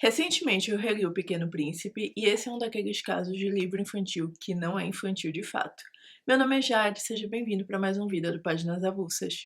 Recentemente eu reli O Pequeno Príncipe e esse é um daqueles casos de livro infantil que não é infantil de fato. Meu nome é Jade, seja bem-vindo para mais um vídeo do Páginas Avulsas.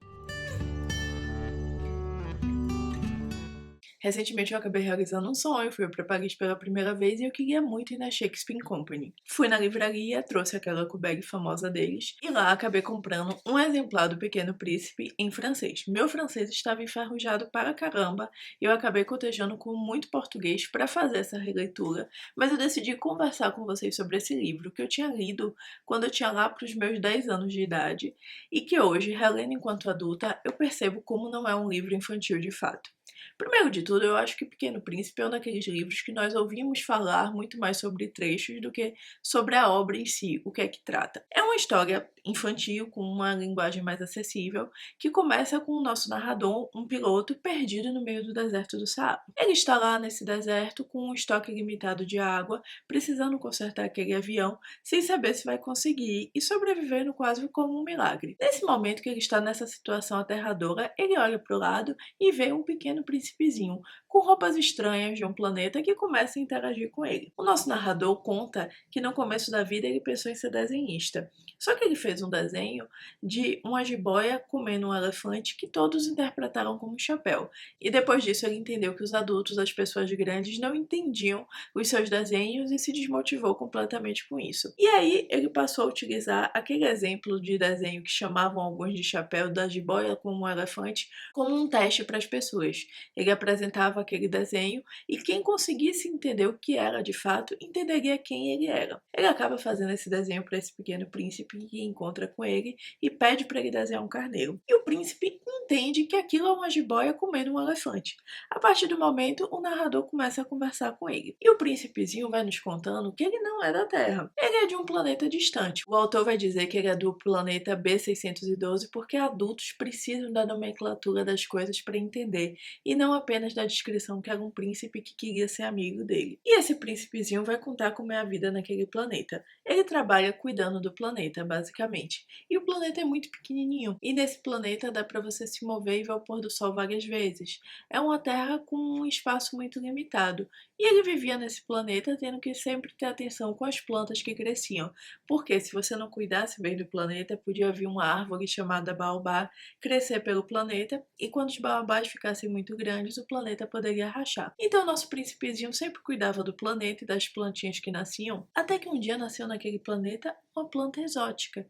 Recentemente eu acabei realizando um sonho, fui para Paris pela primeira vez e eu queria muito ir na Shakespeare Company. Fui na livraria, trouxe aquela bag famosa deles e lá acabei comprando um exemplar do Pequeno Príncipe em francês. Meu francês estava enferrujado para caramba e eu acabei cotejando com muito português para fazer essa releitura, mas eu decidi conversar com vocês sobre esse livro que eu tinha lido quando eu tinha lá para os meus 10 anos de idade e que hoje, relendo enquanto adulta, eu percebo como não é um livro infantil de fato. Primeiro de tudo, eu acho que Pequeno Príncipe é um daqueles livros que nós ouvimos falar muito mais sobre trechos do que sobre a obra em si, o que é que trata. É uma história infantil com uma linguagem mais acessível que começa com o nosso narrador, um piloto perdido no meio do deserto do Saara. Ele está lá nesse deserto com um estoque limitado de água, precisando consertar aquele avião, sem saber se vai conseguir e sobrevivendo quase como um milagre. Nesse momento que ele está nessa situação aterradora, ele olha para o lado e vê um pequeno príncipezinho com roupas estranhas de um planeta que começa a interagir com ele. O nosso narrador conta que no começo da vida ele pensou em ser desenhista, só que ele fez um desenho de uma jiboia comendo um elefante que todos interpretaram como um chapéu. E depois disso ele entendeu que os adultos, as pessoas grandes, não entendiam os seus desenhos e se desmotivou completamente com isso. E aí ele passou a utilizar aquele exemplo de desenho que chamavam alguns de chapéu da jiboia como um elefante como um teste para as pessoas. Ele apresentava aquele desenho e quem conseguisse entender o que era de fato, entenderia quem ele era. Ele acaba fazendo esse desenho para esse pequeno príncipe que encontra com ele e pede para ele desenhar um carneiro. E o príncipe entende que aquilo é uma jiboia comendo um elefante. A partir do momento, o narrador começa a conversar com ele. E o príncipezinho vai nos contando que ele não é da Terra. Ele é de um planeta distante. O autor vai dizer que ele é do planeta B612 porque adultos precisam da nomenclatura das coisas para entender e não apenas da descrição que era um príncipe que queria ser amigo dele. E esse príncipezinho vai contar como é a vida naquele planeta. Ele trabalha cuidando do planeta, basicamente. E o planeta é muito pequenininho. E nesse planeta dá para você se mover e ver o pôr do sol várias vezes. É uma terra com um espaço muito limitado. E ele vivia nesse planeta tendo que sempre ter atenção com as plantas que cresciam. Porque se você não cuidasse bem do planeta, podia vir uma árvore chamada baobá crescer pelo planeta e quando os baobás ficassem muito grandes, o planeta poderia rachar. Então nosso príncipezinho sempre cuidava do planeta e das plantinhas que nasciam, até que um dia nasceu naquele planeta uma planta exótica.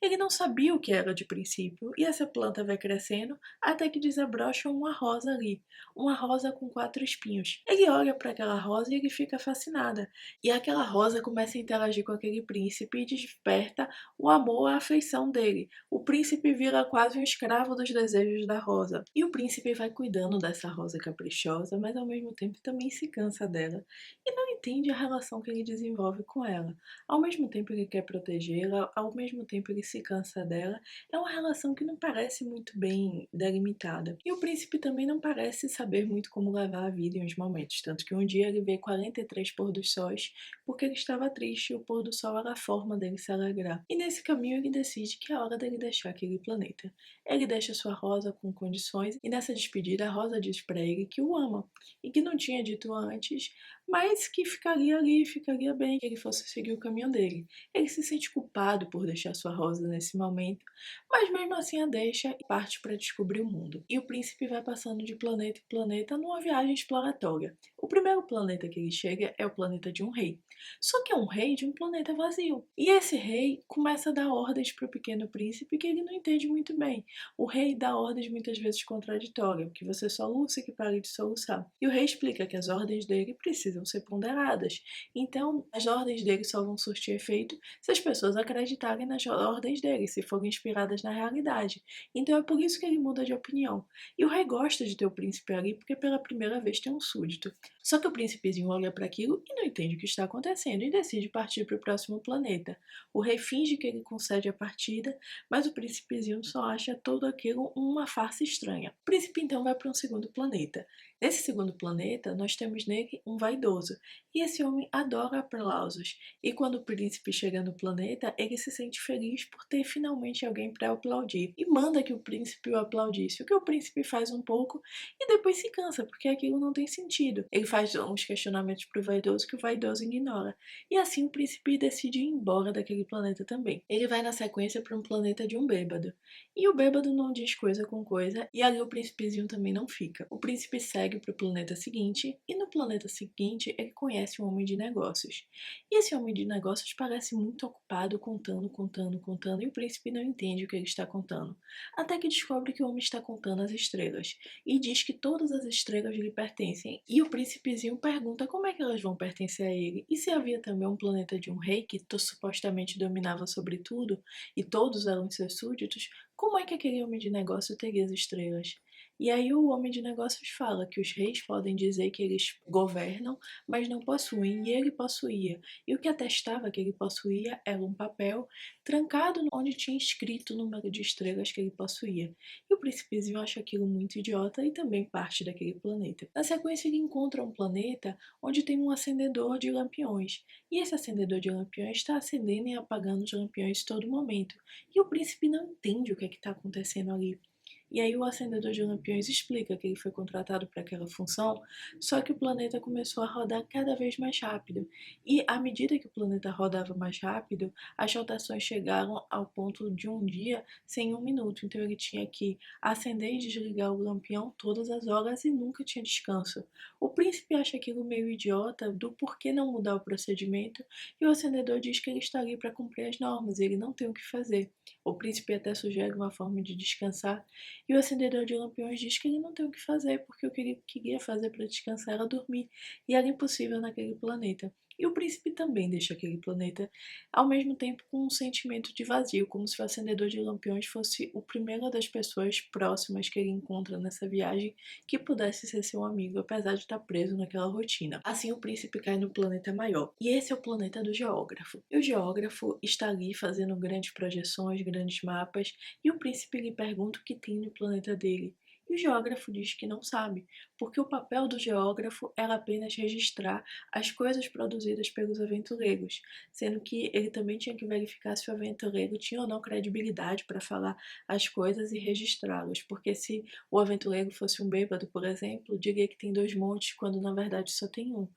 Ele não sabia o que era de princípio, e essa planta vai crescendo até que desabrocha uma rosa ali, uma rosa com 4 espinhos. Ele olha para aquela rosa e ele fica fascinada, e aquela rosa começa a interagir com aquele príncipe e desperta o amor, a afeição dele. O príncipe vira quase um escravo dos desejos da rosa, e o príncipe vai cuidando dessa rosa caprichosa, mas ao mesmo tempo também se cansa dela, e não entende a relação que ele desenvolve com ela. Ao mesmo tempo ele quer protegê-la, ao mesmo tempo ele se cansa dela. É uma relação que não parece muito bem delimitada. E o príncipe também não parece saber muito como levar a vida em uns momentos, tanto que um dia ele vê 43 pôr dos sóis porque ele estava triste e o pôr do sol era a forma dele se alegrar. E nesse caminho ele decide que é hora dele deixar aquele planeta. Ele deixa sua Rosa com condições e nessa despedida a Rosa diz para ele que o ama e que não tinha dito antes, mas que ficaria ali, ficaria bem que ele fosse seguir o caminho dele. Ele se sente culpado por deixar sua Rosa nesse momento, mas mesmo assim a deixa e parte para descobrir o mundo. E o príncipe vai passando de planeta em planeta numa viagem exploratória. O primeiro planeta que ele chega é o planeta de um rei. Só que é um rei de um planeta vazio. E esse rei começa a dar ordens para o pequeno príncipe que ele não entende muito bem. O rei dá ordens muitas vezes contraditórias, que você soluça e que pare de soluçar. E o rei explica que as ordens dele precisam ser ponderadas. Então, as ordens dele só vão surtir efeito se as pessoas acreditarem nas ordens dele, se forem inspiradas na realidade. Então é por isso que ele muda de opinião. E o rei gosta de ter o príncipe ali porque pela primeira vez tem um súdito. Só que o príncipezinho olha para aquilo e não entende o que está acontecendo e decide partir para o próximo planeta. O rei finge que ele concede a partida, mas o príncipezinho só acha tudo aquilo uma farsa estranha. O príncipe então vai para um segundo planeta. Nesse segundo planeta, nós temos nele um vaidoso, e esse homem adora aplausos, e quando o príncipe chega no planeta, ele se sente feliz por ter finalmente alguém para aplaudir, e manda que o príncipe o aplaudisse, o que o príncipe faz um pouco e depois se cansa, porque aquilo não tem sentido. Ele faz uns questionamentos pro vaidoso que o vaidoso ignora, e assim o príncipe decide ir embora daquele planeta também. Ele vai na sequência para um planeta de um bêbado, e o bêbado não diz coisa com coisa, e ali o príncipezinho também não fica. O príncipe segue para o planeta seguinte, e no planeta seguinte ele conhece um homem de negócios. E esse homem de negócios parece muito ocupado contando, e o príncipe não entende o que ele está contando. Até que descobre que o homem está contando as estrelas, e diz que todas as estrelas lhe pertencem. E o príncipezinho pergunta como é que elas vão pertencer a ele, e se havia também um planeta de um rei que supostamente dominava sobre tudo, e todos eram seus súditos, como é que aquele homem de negócio teria as estrelas? E aí o homem de negócios fala que os reis podem dizer que eles governam, mas não possuem, e ele possuía. E o que atestava que ele possuía era um papel trancado onde tinha escrito o número de estrelas que ele possuía. E o príncipezinho acha aquilo muito idiota e também parte daquele planeta. Na sequência ele encontra um planeta onde tem um acendedor de lampiões. E esse acendedor de lampiões está acendendo e apagando os lampiões a todo momento. E o príncipe não entende o que é que está acontecendo ali. E aí o acendedor de lampiões explica que ele foi contratado para aquela função, só que o planeta começou a rodar cada vez mais rápido. E à medida que o planeta rodava mais rápido, as rotações chegaram ao ponto de um dia sem um minuto. Então ele tinha que acender e desligar o lampião todas as horas e nunca tinha descanso. O príncipe acha aquilo meio idiota do porquê não mudar o procedimento, e o acendedor diz que ele está ali para cumprir as normas, e ele não tem o que fazer. O príncipe até sugere uma forma de descansar, e o acendedor de lampiões diz que ele não tem o que fazer, porque o que ele queria fazer para descansar era dormir, e era impossível naquele planeta. E o príncipe também deixa aquele planeta, ao mesmo tempo com um sentimento de vazio, como se o acendedor de lampiões fosse o primeiro das pessoas próximas que ele encontra nessa viagem que pudesse ser seu amigo, apesar de estar preso naquela rotina. Assim, o príncipe cai no planeta maior, e esse é o planeta do geógrafo. E o geógrafo está ali fazendo grandes projeções, grandes mapas, e o príncipe lhe pergunta o que tem no planeta dele. E o geógrafo diz que não sabe, porque o papel do geógrafo era apenas registrar as coisas produzidas pelos aventureiros, sendo que ele também tinha que verificar se o aventureiro tinha ou não credibilidade para falar as coisas e registrá-las, porque se o aventureiro fosse um bêbado, por exemplo, diria que tem dois montes, quando na verdade só tem um.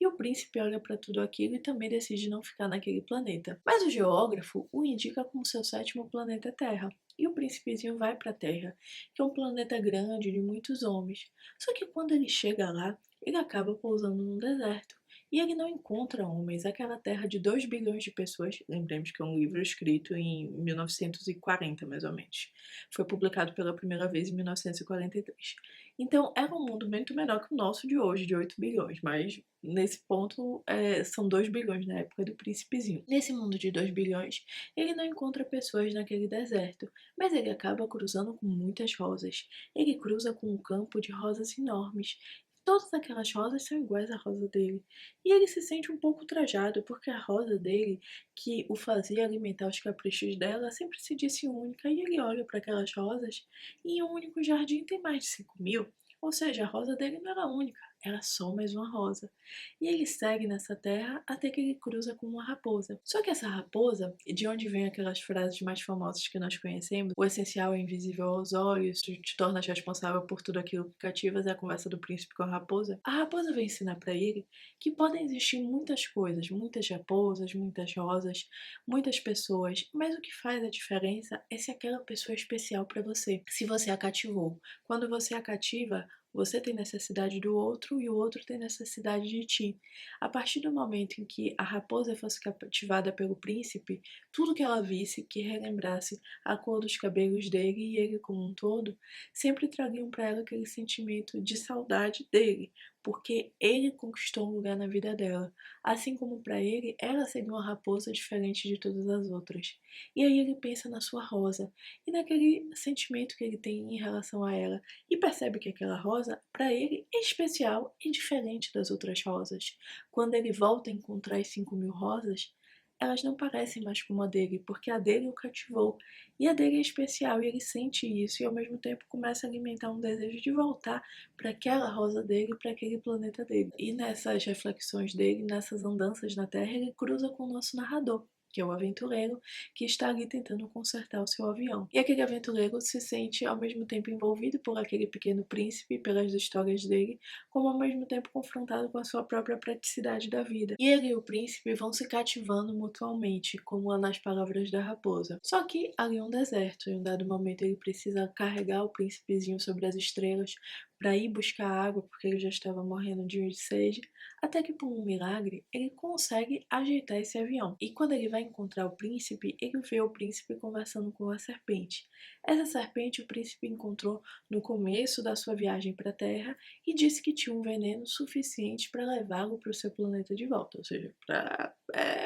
E o príncipe olha para tudo aquilo e também decide não ficar naquele planeta. Mas o geógrafo o indica como seu sétimo planeta Terra. E o príncipezinho vai para a Terra, que é um planeta grande de muitos homens. Só que quando ele chega lá, ele acaba pousando num deserto. E ele não encontra homens, aquela terra de 2 bilhões de pessoas. Lembremos que é um livro escrito em 1940, mais ou menos. Foi publicado pela primeira vez em 1943. Então, era um mundo muito menor que o nosso de hoje, de 8 bilhões, mas nesse ponto são 2 bilhões na época do príncipezinho. Nesse mundo de 2 bilhões, ele não encontra pessoas naquele deserto, mas ele acaba cruzando com muitas rosas. Ele cruza com um campo de rosas enormes. Todas aquelas rosas são iguais à rosa dele. E ele se sente um pouco trajado, porque a rosa dele, que o fazia alimentar os caprichos dela, sempre se disse única. E ele olha para aquelas rosas, e em um único jardim tem mais de 5.000. Ou seja, a rosa dele não era única, era só mais uma rosa. E ele segue nessa terra até que ele cruza com uma raposa. Só que essa raposa, de onde vem aquelas frases mais famosas que nós conhecemos, o essencial é invisível aos olhos, tu te tornas responsável por tudo aquilo que cativas, é a conversa do príncipe com a raposa vem ensinar para ele que podem existir muitas coisas, muitas raposas, muitas rosas, muitas pessoas, mas o que faz a diferença é se aquela pessoa é especial para você, se você a cativou. Quando você a cativa, você tem necessidade do outro e o outro tem necessidade de ti. A partir do momento em que a raposa fosse cativada pelo príncipe, tudo que ela visse que relembrasse a cor dos cabelos dele e ele como um todo, sempre trariam para ela aquele sentimento de saudade dele, porque ele conquistou um lugar na vida dela. Assim como para ele, ela seria uma raposa diferente de todas as outras. E aí ele pensa na sua rosa e naquele sentimento que ele tem em relação a ela e percebe que aquela rosa, para ele, é especial e diferente das outras rosas. Quando ele volta a encontrar as 5.000 rosas, elas não parecem mais como a dele, porque a dele o cativou. E a dele é especial e ele sente isso e ao mesmo tempo começa a alimentar um desejo de voltar para aquela rosa dele, para aquele planeta dele. E nessas reflexões dele, nessas andanças na Terra, ele cruza com o nosso narrador, que é o aventureiro, que está ali tentando consertar o seu avião. E aquele aventureiro se sente ao mesmo tempo envolvido por aquele pequeno príncipe, pelas histórias dele, como ao mesmo tempo confrontado com a sua própria praticidade da vida. E ele e o príncipe vão se cativando mutuamente, como nas palavras da raposa. Só que ali é um deserto, em um dado momento ele precisa carregar o príncipezinho sobre as estrelas para ir buscar água, porque ele já estava morrendo de sede, até que por um milagre ele consegue ajeitar esse avião. E quando ele vai encontrar o príncipe, ele vê o príncipe conversando com a serpente. Essa serpente o príncipe encontrou no começo da sua viagem para a Terra e disse que tinha um veneno suficiente para levá-lo para o seu planeta de volta, ou seja, para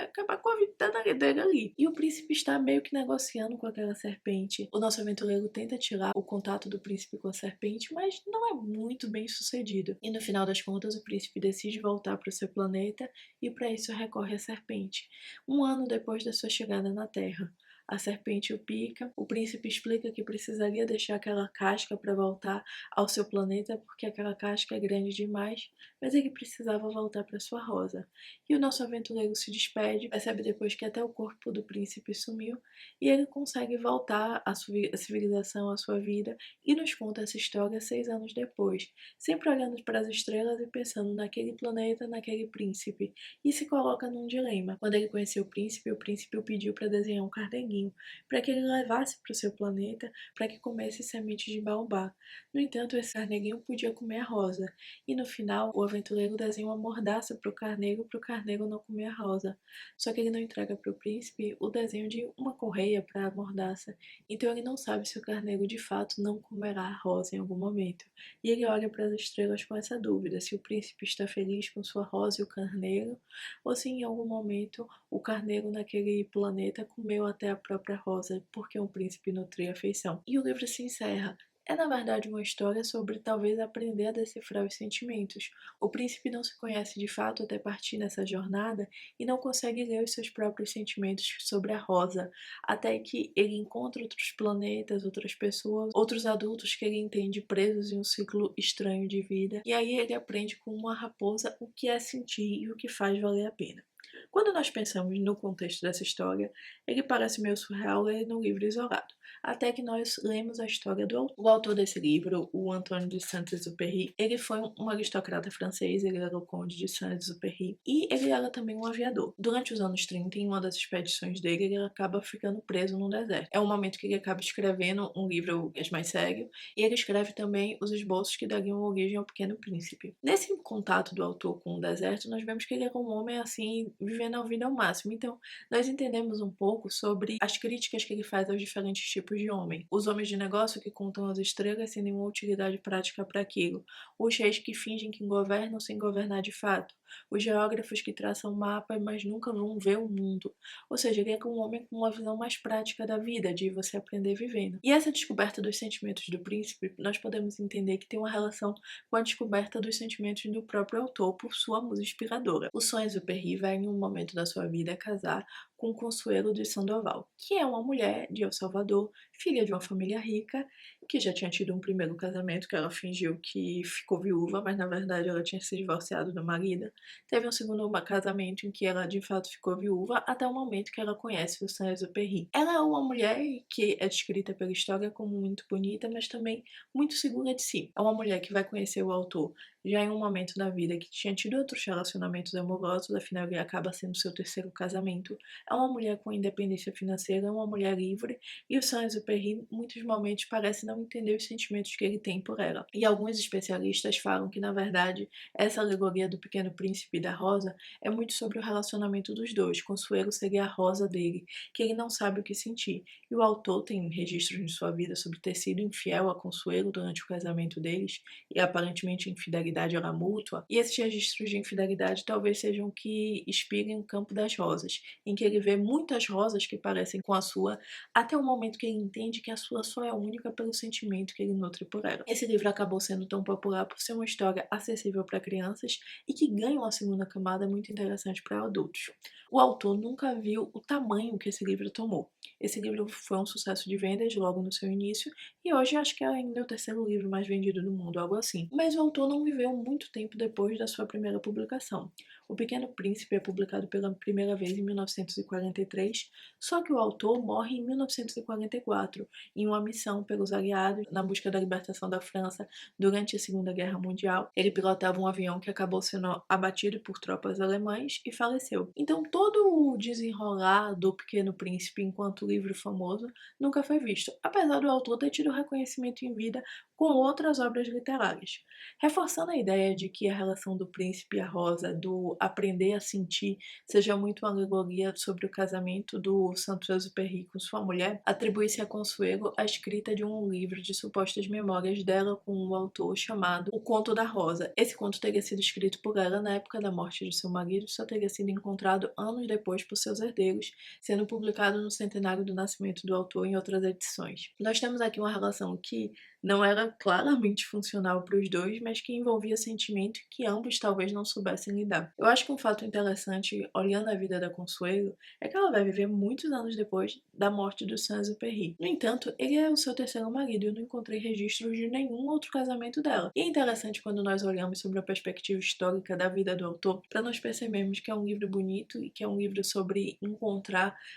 acabar com a vida dele ali. E o príncipe está meio que negociando com aquela serpente. O nosso aventureiro tenta tirar o contato do príncipe com a serpente, mas não é muito bem sucedido. E no final das contas, o príncipe decide voltar para o seu planeta e para isso recorre à serpente. Um ano depois da sua chegada na Terra, a serpente o pica, o príncipe explica que precisaria deixar aquela casca para voltar ao seu planeta porque aquela casca é grande demais, mas ele precisava voltar para sua rosa. E o nosso aventureiro se despede, percebe depois que até o corpo do príncipe sumiu e ele consegue voltar à civilização, à sua vida e nos conta essa história 6 anos depois, sempre olhando para as estrelas e pensando naquele planeta, naquele príncipe, e se coloca num dilema. Quando ele conheceu o príncipe o pediu para desenhar um carneguinho para que ele levasse para o seu planeta para que comesse sementes de baobá. No entanto, esse carneguinho podia comer a rosa, e no final o aventureiro desenha uma mordaça para o carneiro não comer a rosa. Só que ele não entrega para o príncipe o desenho de uma correia para a mordaça, então ele não sabe se o carneiro de fato não comerá a rosa em algum momento. E ele olha para as estrelas com essa dúvida, se o príncipe está feliz com sua rosa e o carneiro, ou se em algum momento o carneiro naquele planeta comeu até a própria rosa, porque um príncipe nutria afeição. E o livro se encerra. É na verdade uma história sobre talvez aprender a decifrar os sentimentos. O príncipe não se conhece de fato até partir nessa jornada e não consegue ler os seus próprios sentimentos sobre a rosa, até que ele encontra outros planetas, outras pessoas, outros adultos que ele entende presos em um ciclo estranho de vida, e aí ele aprende com uma raposa o que é sentir e o que faz valer a pena. Quando nós pensamos no contexto dessa história, ele parece meio surreal ler no livro isolado, até que nós lemos a história do autor. O autor desse livro, o Antoine de Saint-Exupéry, ele foi um aristocrata francês, ele era o conde de Saint-Exupéry, e ele era também um aviador. Durante os anos 30, em uma das expedições dele, ele acaba ficando preso no deserto. É um momento que ele acaba escrevendo um livro mais sério, e ele escreve também os esboços que dariam origem ao Pequeno Príncipe. Nesse contato do autor com o deserto, nós vemos que ele era um homem assim, vivendo a vida ao máximo. Então, nós entendemos um pouco sobre as críticas que ele faz aos diferentes tipos de homem. Os homens de negócio que contam as estrelas sem nenhuma utilidade prática para aquilo. Os reis que fingem que governam sem governar de fato. Os geógrafos que traçam mapas, mas nunca vão ver o mundo. Ou seja, ele é um homem com uma visão mais prática da vida, de você aprender vivendo. E essa descoberta dos sentimentos do príncipe, nós podemos entender que tem uma relação com a descoberta dos sentimentos do próprio autor por sua musa inspiradora. O Saint-Exupéry vai em um momento da sua vida casar com Consuelo de Sandoval, que é uma mulher de El Salvador, filha de uma família rica, que já tinha tido um primeiro casamento, que ela fingiu que ficou viúva, mas na verdade ela tinha se divorciado do marido. Teve um segundo casamento em que ela de fato ficou viúva, até o momento que ela conhece o Saint-Exupéry. Ela é uma mulher que é descrita pela história como muito bonita, mas também muito segura de si. É uma mulher que vai conhecer o autor já em um momento da vida que tinha tido outros relacionamentos amorosos, afinal ele acaba sendo seu terceiro casamento. É uma mulher com independência financeira, é uma mulher livre, e o Saint-Exupéry, em muitos momentos, parece não entender os sentimentos que ele tem por ela. E alguns especialistas falam que, na verdade, essa alegoria do Pequeno Príncipe e da Rosa é muito sobre o relacionamento dos dois. Consuelo seria a rosa dele, que ele não sabe o que sentir. E o autor tem registros de sua vida sobre ter sido infiel a Consuelo durante o casamento deles, e aparentemente infidelidade infidelidade era mútua, e esses registros de infidelidade talvez sejam o que inspirem o campo das rosas, em que ele vê muitas rosas que parecem com a sua, até o momento que ele entende que a sua só é única pelo sentimento que ele nutre por ela. Esse livro acabou sendo tão popular por ser uma história acessível para crianças e que ganha uma segunda camada muito interessante para adultos. O autor nunca viu o tamanho que esse livro tomou. Esse livro foi um sucesso de vendas logo no seu início e hoje acho que é ainda o terceiro livro mais vendido do mundo, algo assim. Mas o autor não viveu muito tempo depois da sua primeira publicação. O Pequeno Príncipe é publicado pela primeira vez em 1943, só que o autor morre em 1944, em uma missão pelos aliados na busca da libertação da França durante a Segunda Guerra Mundial. Ele pilotava um avião que acabou sendo abatido por tropas alemães e faleceu. Então todo o desenrolar do Pequeno Príncipe enquanto livro famoso nunca foi visto, apesar do autor ter tido reconhecimento em vida com outras obras literárias. Reforçando a ideia de que a relação do príncipe e a rosa, do aprender a sentir, seja muito uma alegoria sobre o casamento do Saint-Exupéry com sua mulher, atribui-se a Consuelo a escrita de um livro de supostas memórias dela com o autor chamado O Conto da Rosa. Esse conto teria sido escrito por ela na época da morte de seu marido e só teria sido encontrado anos depois por seus herdeiros, sendo publicado no centenário do nascimento do autor em outras edições. Nós temos aqui uma relação que não era claramente funcional para os dois, mas que envolvia sentimento e que ambos talvez não soubessem lidar. Eu acho que um fato interessante, olhando a vida da Consuelo, é que ela vai viver muitos anos depois da morte do Saint-Exupéry. No entanto, ele é o seu terceiro marido e eu não encontrei registros de nenhum outro casamento dela. E é interessante quando nós olhamos sobre a perspectiva histórica da vida do autor, para nós percebermos que é um livro bonito e que é um livro sobre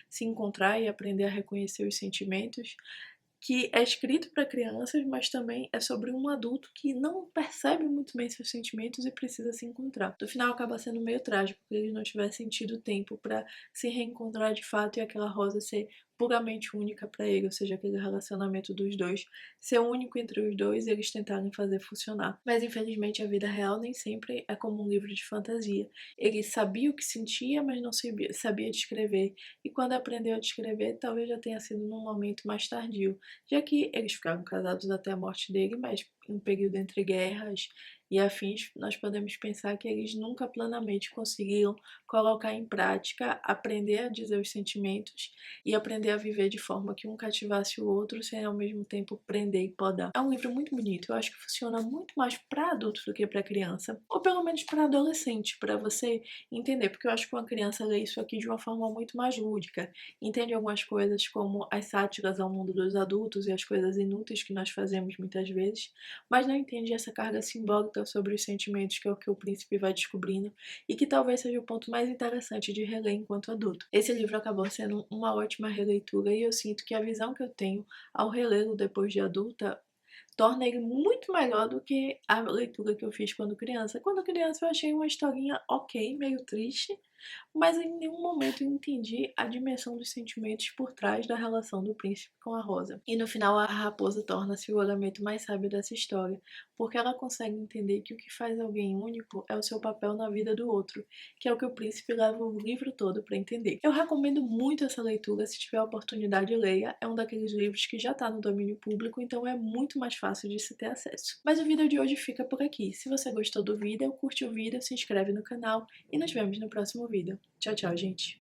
se encontrar e aprender a reconhecer os sentimentos, que é escrito para crianças, mas também é sobre um adulto que não percebe muito bem seus sentimentos e precisa se encontrar. No final acaba sendo meio trágico, porque eles não tivessem tido tempo para se reencontrar de fato e aquela rosa ser puramente única para ele, ou seja, aquele relacionamento dos dois ser único entre os dois e eles tentarem fazer funcionar. Mas infelizmente a vida real nem sempre é como um livro de fantasia. Ele sabia o que sentia, mas não sabia descrever, e quando aprendeu a descrever, talvez já tenha sido num momento mais tardio, já que eles ficaram casados até a morte dele, mas em um período entre guerras e afins, nós podemos pensar que eles nunca plenamente conseguiram colocar em prática, aprender a dizer os sentimentos e aprender a viver de forma que um cativasse o outro sem ao mesmo tempo prender e podar. É um livro muito bonito, eu acho que funciona muito mais para adulto do que para criança, ou pelo menos para adolescente, para você entender, porque eu acho que uma criança lê isso aqui de uma forma muito mais lúdica, entende algumas coisas como as sátiras ao mundo dos adultos e as coisas inúteis que nós fazemos muitas vezes, mas não entende essa carga simbólica sobre os sentimentos que é o que o príncipe vai descobrindo e que talvez seja o ponto mais interessante de reler enquanto adulto. Esse livro acabou sendo uma ótima releitura e eu sinto que a visão que eu tenho ao relê-lo depois de adulta torna ele muito melhor do que a leitura que eu fiz quando criança. Quando criança eu achei uma historinha ok, meio triste, mas em nenhum momento eu entendi a dimensão dos sentimentos por trás da relação do príncipe com a Rosa. E no final a raposa torna-se o elemento mais sábio dessa história, porque ela consegue entender que o que faz alguém único é o seu papel na vida do outro, que é o que o príncipe leva o livro todo para entender. Eu recomendo muito essa leitura, se tiver a oportunidade leia, é um daqueles livros que já está no domínio público, então é muito mais fácil de se ter acesso. Mas o vídeo de hoje fica por aqui. Se você gostou do vídeo, curte o vídeo, se inscreve no canal e nos vemos no próximo vídeo. Tchau, tchau, gente!